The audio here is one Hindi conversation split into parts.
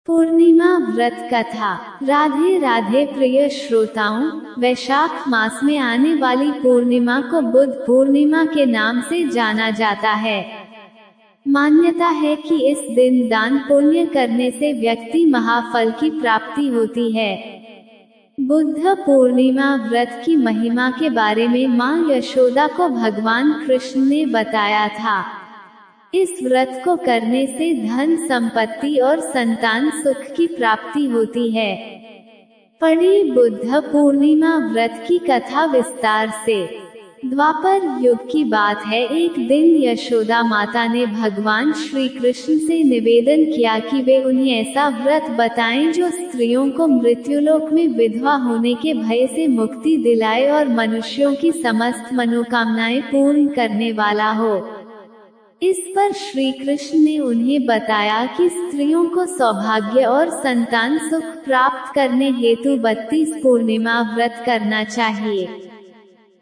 पूर्णिमा व्रत कथा। राधे राधे प्रिय श्रोताओं, वैशाख मास में आने वाली पूर्णिमा को बुद्ध पूर्णिमा के नाम से जाना जाता है। मान्यता है कि इस दिन दान पुण्य करने से व्यक्ति महाफल की प्राप्ति होती है। बुद्ध पूर्णिमा व्रत की महिमा के बारे में मां यशोदा को भगवान कृष्ण ने बताया था। इस व्रत को करने से धन संपत्ति और संतान सुख की प्राप्ति होती है। पढ़िए बुद्ध पूर्णिमा व्रत की कथा विस्तार से। द्वापर युग की बात है। एक दिन यशोदा माता ने भगवान श्री कृष्ण से निवेदन किया कि वे उन्हें ऐसा व्रत बताएं जो स्त्रियों को मृत्युलोक में विधवा होने के भय से मुक्ति दिलाए और मनुष्यों की समस्त मनोकामनाएं पूर्ण करने वाला हो। इस पर श्री कृष्ण ने उन्हें बताया कि स्त्रियों को सौभाग्य और संतान सुख प्राप्त करने हेतु 32 पूर्णिमा व्रत करना चाहिए।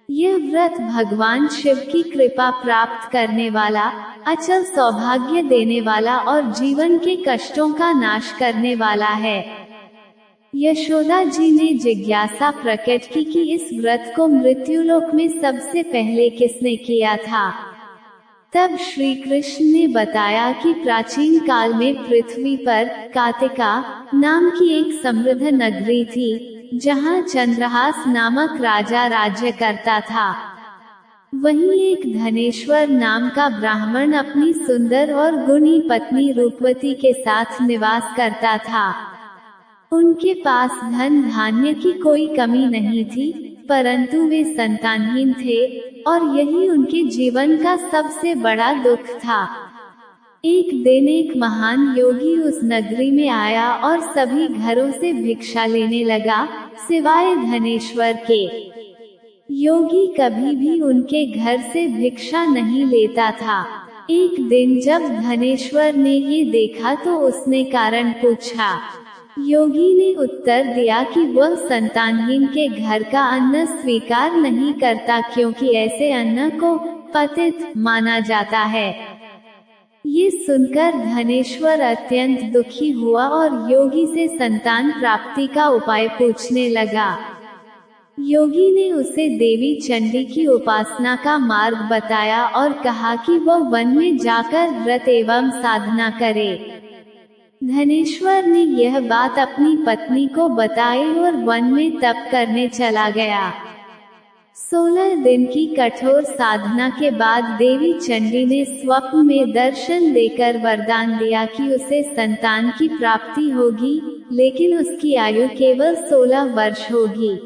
यह व्रत भगवान शिव की कृपा प्राप्त करने वाला, अचल सौभाग्य देने वाला और जीवन के कष्टों का नाश करने वाला है। यशोदा जी ने जिज्ञासा प्रकट की कि इस व्रत को मृत्युलोक में सबसे पहले किसने किया था। तब श्री कृष्ण ने बताया कि प्राचीन काल में पृथ्वी पर कातिका नाम की एक समृद्ध नगरी थी, जहां चंद्रहास नामक राजा राज्य करता था। वहीं एक धनेश्वर नाम का ब्राह्मण अपनी सुंदर और गुणी पत्नी रूपवती के साथ निवास करता था। उनके पास धन धान्य की कोई कमी नहीं थी, परंतु वे संतानहीन थे और यही उनके जीवन का सबसे बड़ा दुख था। एक दिन एक महान योगी उस नगरी में आया और सभी घरों से भिक्षा लेने लगा, सिवाय धनेश्वर के। योगी कभी भी उनके घर से भिक्षा नहीं लेता था। एक दिन जब धनेश्वर ने ये देखा तो उसने कारण पूछा। योगी ने उत्तर दिया कि वह संतानहीन के घर का अन्न स्वीकार नहीं करता, क्योंकि ऐसे अन्न को पतित माना जाता है। ये सुनकर धनेश्वर अत्यंत दुखी हुआ और योगी से संतान प्राप्ति का उपाय पूछने लगा। योगी ने उसे देवी चंडी की उपासना का मार्ग बताया और कहा कि वह वन में जाकर व्रत एवं साधना करे। धनेश्वर ने यह बात अपनी पत्नी को बताई और वन में तप करने चला गया। 16 दिन की कठोर साधना के बाद देवी चंडी ने स्वप्न में दर्शन देकर वरदान दिया कि उसे संतान की प्राप्ति होगी, लेकिन उसकी आयु केवल 16 वर्ष होगी।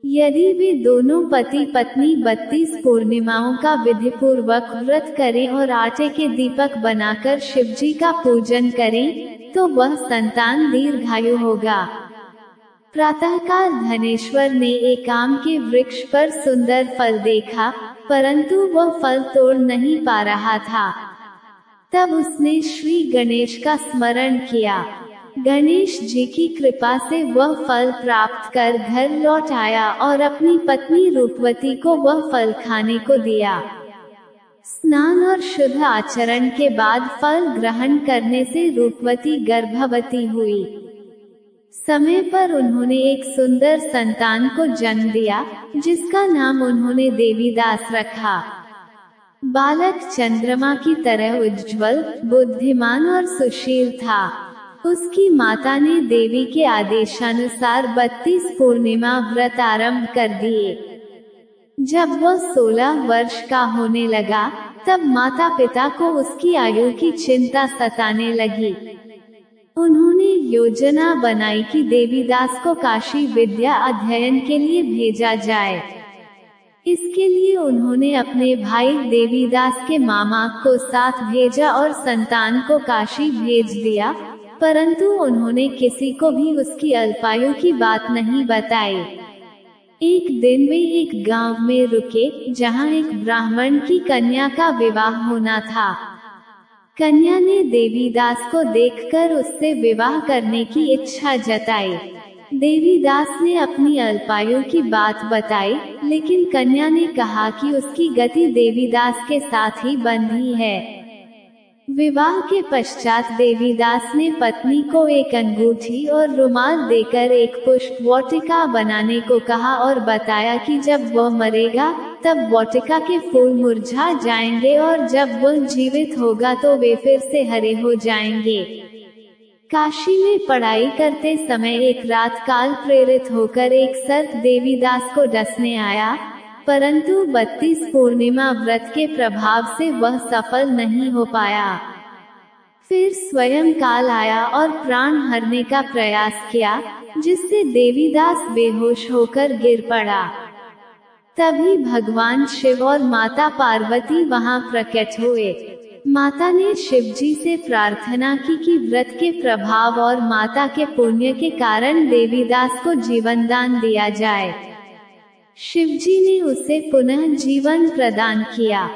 यदि वे दोनों पति पत्नी 32 पूर्णिमाओं का विधिपूर्वक व्रत करें और आटे के दीपक बनाकर शिवजी का पूजन करें, तो वह संतान दीर्घायु होगा। प्रातःकाल धनेश्वर ने एक आम के वृक्ष पर सुंदर फल देखा, परंतु वह फल तोड़ नहीं पा रहा था। तब उसने श्री गणेश का स्मरण किया। गणेश जी की कृपा से वह फल प्राप्त कर घर लौट आया और अपनी पत्नी रूपवती को वह फल खाने को दिया। स्नान और शुद्ध आचरण के बाद फल ग्रहण करने से रूपवती गर्भवती हुई। समय पर उन्होंने एक सुंदर संतान को जन्म दिया, जिसका नाम उन्होंने देवीदास रखा। बालक चंद्रमा की तरह उज्ज्वल, बुद्धिमान और सुशील था। उसकी माता ने देवी के आदेशानुसार 32 पूर्णिमा व्रत आरंभ कर दिए। जब वह 16 वर्ष का होने लगा, तब माता पिता को उसकी आयु की चिंता सताने लगी। उन्होंने योजना बनाई कि देवीदास को काशी विद्या अध्ययन के लिए भेजा जाए। इसके लिए उन्होंने अपने भाई देवीदास के मामा को साथ भेजा और संतान को काशी भेज दिया, परंतु उन्होंने किसी को भी उसकी अल्पायु की बात नहीं बताई। एक दिन वे एक गांव में रुके, जहां एक ब्राह्मण की कन्या का विवाह होना था। कन्या ने देवीदास को देखकर उससे विवाह करने की इच्छा जताई। देवीदास ने अपनी अल्पायु की बात बताई, लेकिन कन्या ने कहा कि उसकी गति देवीदास के साथ ही बंधी है। विवाह के पश्चात देवीदास ने पत्नी को एक अंगूठी और रुमाल देकर एक पुष्प वाटिका बनाने को कहा और बताया कि जब वह मरेगा तब वाटिका के फूल मुरझा जाएंगे और जब वह जीवित होगा तो वे फिर से हरे हो जाएंगे। काशी में पढ़ाई करते समय एक रात काल प्रेरित होकर एक सर्प देवीदास को डसने आया, परंतु 32 पूर्णिमा व्रत के प्रभाव से वह सफल नहीं हो पाया। फिर स्वयं काल आया और प्राण हरने का प्रयास किया, जिससे देवीदास बेहोश होकर गिर पड़ा। तभी भगवान शिव और माता पार्वती वहां प्रकट हुए। माता ने शिवजी से प्रार्थना की कि व्रत के प्रभाव और माता के पुण्य के कारण देवीदास को जीवन दान दिया जाए। शिवजी ने उसे पुनः जीवन प्रदान किया।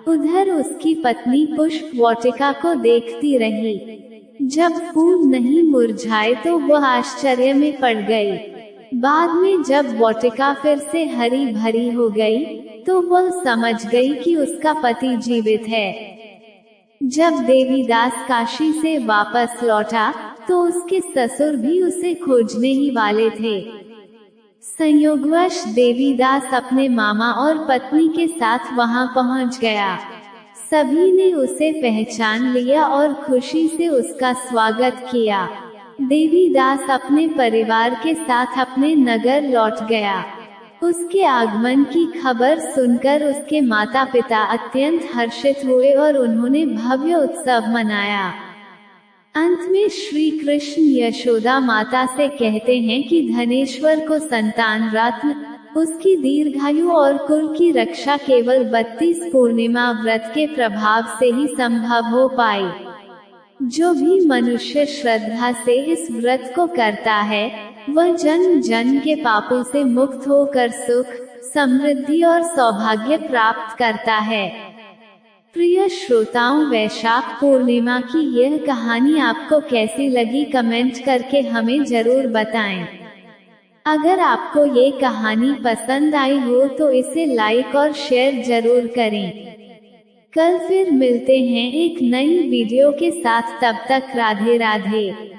उधर उसकी पत्नी पुष्प वाटिका को देखती रही। जब फूल नहीं मुरझाए तो वह आश्चर्य में पड़ गई। बाद में जब वाटिका फिर से हरी भरी हो गई तो वह समझ गई कि उसका पति जीवित है। जब देवीदास काशी से वापस लौटा तो उसके ससुर भी उसे खोजने ही वाले थे। संयोगवश देवीदास अपने मामा और पत्नी के साथ वहां पहुंच गया। सभी ने उसे पहचान लिया और खुशी से उसका स्वागत किया। देवीदास अपने परिवार के साथ अपने नगर लौट गया। उसके आगमन की खबर सुनकर उसके माता पिता अत्यंत हर्षित हुए और उन्होंने भव्य उत्सव मनाया। अंत में श्री कृष्ण यशोदा माता से कहते हैं कि धनेश्वर को संतान रत्न, उसकी दीर्घायु और कुल की रक्षा केवल 32 पूर्णिमा व्रत के प्रभाव से ही संभव हो पाई। जो भी मनुष्य श्रद्धा से इस व्रत को करता है वह जन्म जन्म के पापों से मुक्त होकर सुख, समृद्धि और सौभाग्य प्राप्त करता है। प्रिय श्रोताओं, वैशाख पूर्णिमा की यह कहानी आपको कैसी लगी कमेंट करके हमें जरूर बताएं। अगर आपको ये कहानी पसंद आई हो तो इसे लाइक और शेयर जरूर करें। कल फिर मिलते हैं एक नई वीडियो के साथ, तब तक राधे राधे।